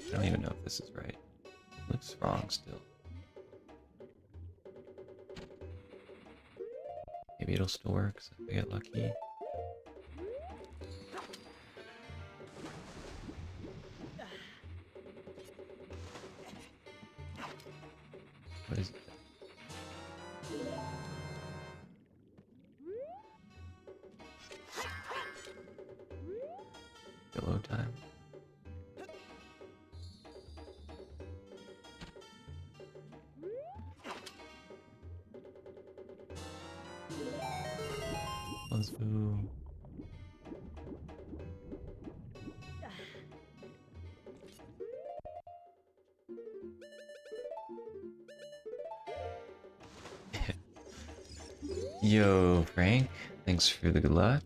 I don't even know if this is right. It looks wrong still. Maybe it'll still work if I get lucky. What is it? Yellow time? Let's go. Yo, Frank, thanks for the good luck.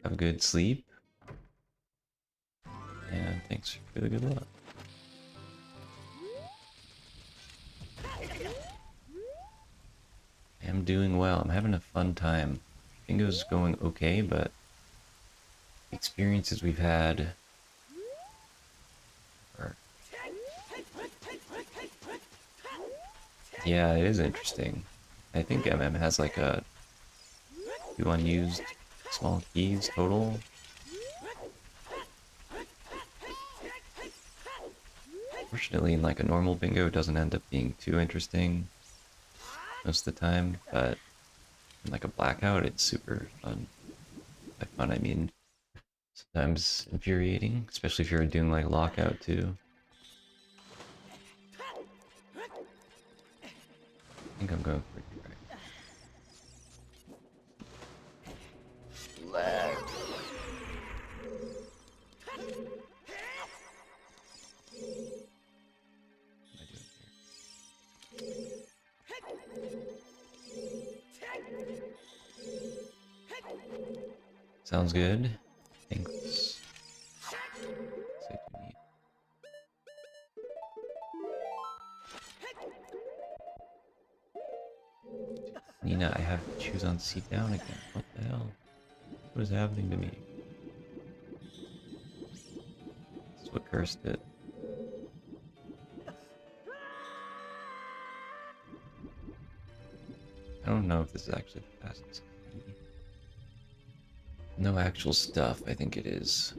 Have a good sleep. And thanks for the good luck. I'm doing well. I'm having a fun time. Bingo's going okay, but the experiences we've had are... Yeah, it is interesting. I think MM has like a 2 unused small keys total. Fortunately, in like a normal bingo, it doesn't end up being too interesting most of the time, but in like a blackout, it's super fun. By fun, I mean sometimes infuriating, especially if you're doing like lockout too. I think I'm going for it. Lag. What am I doing here? Sounds good. Thanks. So do need. Nina, I have choose on seat down again. What the hell? What is happening to me? This is what cursed it. I don't know if this is actually the fastest. No actual stuff, I think it is.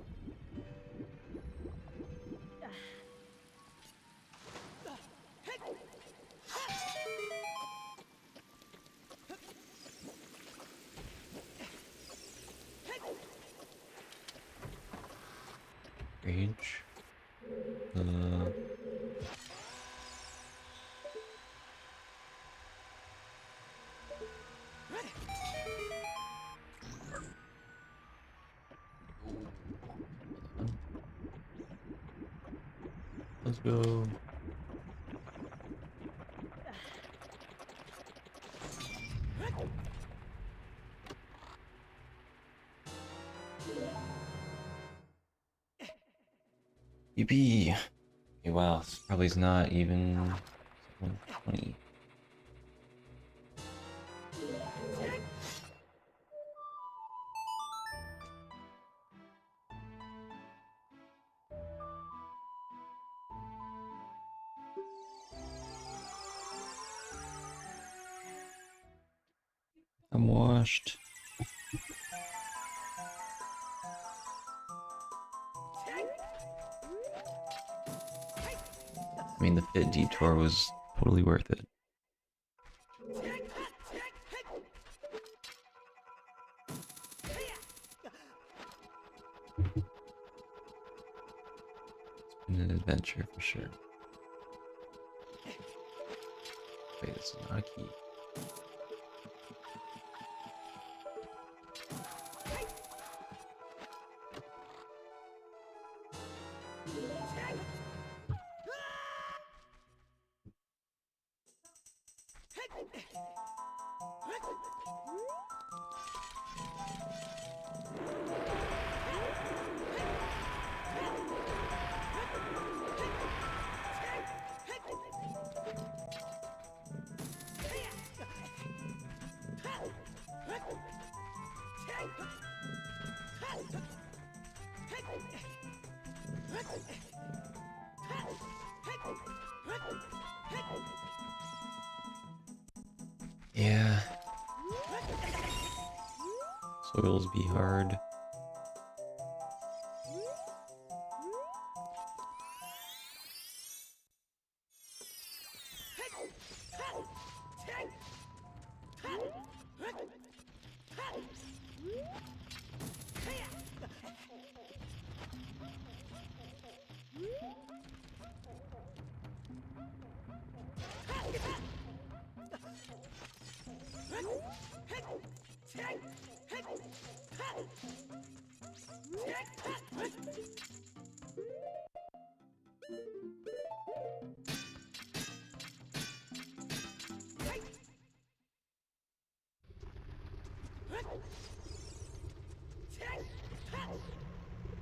Rage. Let's go. Yippee! Okay, wow, this probably is not even 120. I'm washed. I mean, the fit detour was totally worth it. It's been an adventure for sure. Wait, this is not a key. Yeah. Soils be hard.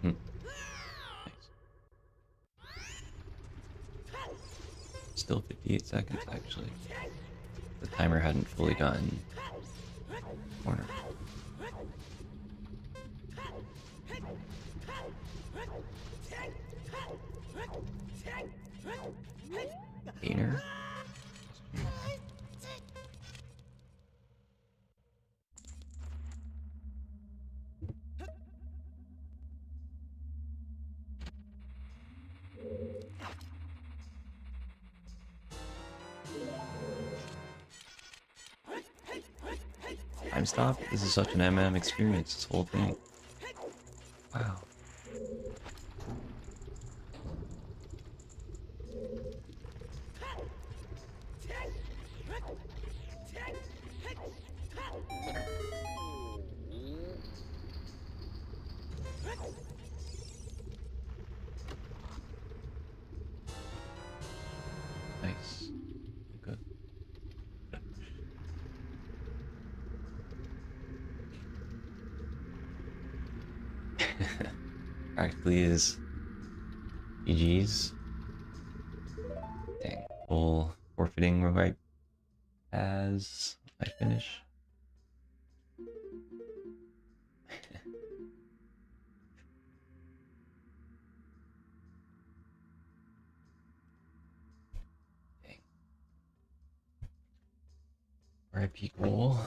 Hmm. Still 58 seconds, actually. The timer hadn't fully gotten corner. Gainer. Time stop? This is such an MM experience, this whole thing. Wow. Nice. Good. Practically is GG's. Dang. Full forfeiting right as I finish. Dang. RIP goal.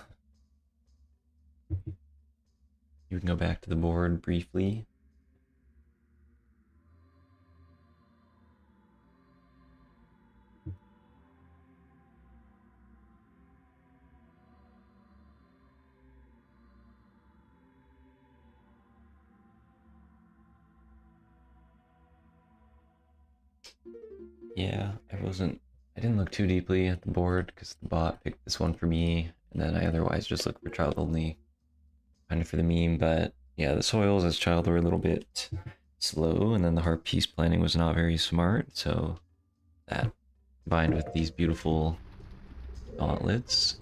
You can go back to the board briefly. Yeah, I didn't look too deeply at the board because the bot picked this one for me, and then I otherwise just looked for child only, kind of for the meme, but yeah, the soils as child were a little bit slow, and then the heart piece planning was not very smart, so that combined with these beautiful gauntlets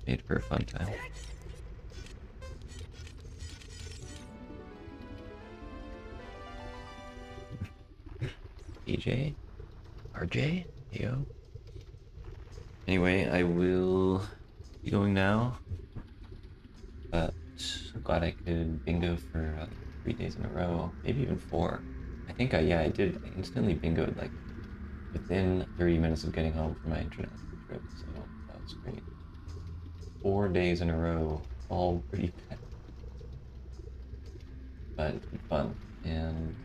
made for a fun time. AJ? RJ? Yo. Anyway, I will be going now, but I'm glad I could bingo for 3 days in a row, maybe even 4. I think I did. I instantly bingoed like within 30 minutes of getting home from my international trip, so that was great. 4 days in a row, all pretty bad, but it's been fun, and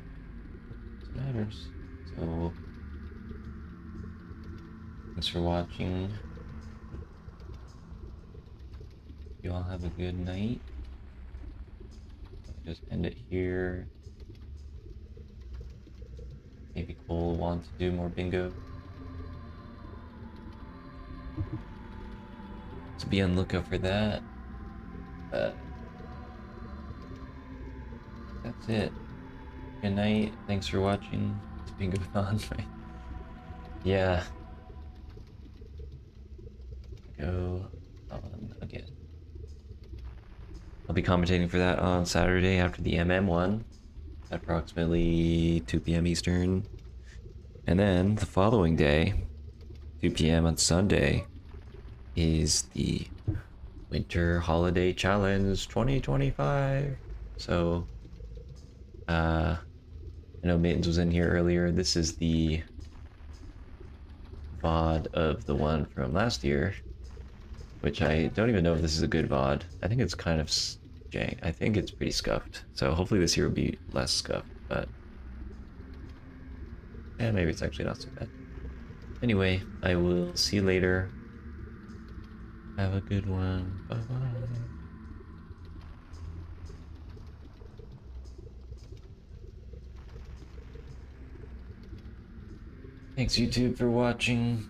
it matters. So thanks for watching. You all have a good night. I'll just end it here. Maybe Cole will want to do more bingo. So be on lookout for that. But that's it. Good night. Thanks for watching. It's Bingo-thon, right? Yeah. Go on again. I'll be commentating for that on Saturday after the MM one at approximately 2 p.m. Eastern. And then the following day, 2 p.m. on Sunday, is the Winter Holiday Challenge 2025. So, I know Mittens was in here earlier. This is the VOD of the one from last year, which I don't even know if this is a good VOD. I think it's kind of jank. I think it's pretty scuffed. So hopefully this year will be less scuffed, but yeah, maybe it's actually not so bad. Anyway, I will see you later. Have a good one. Bye-bye. Thanks YouTube for watching.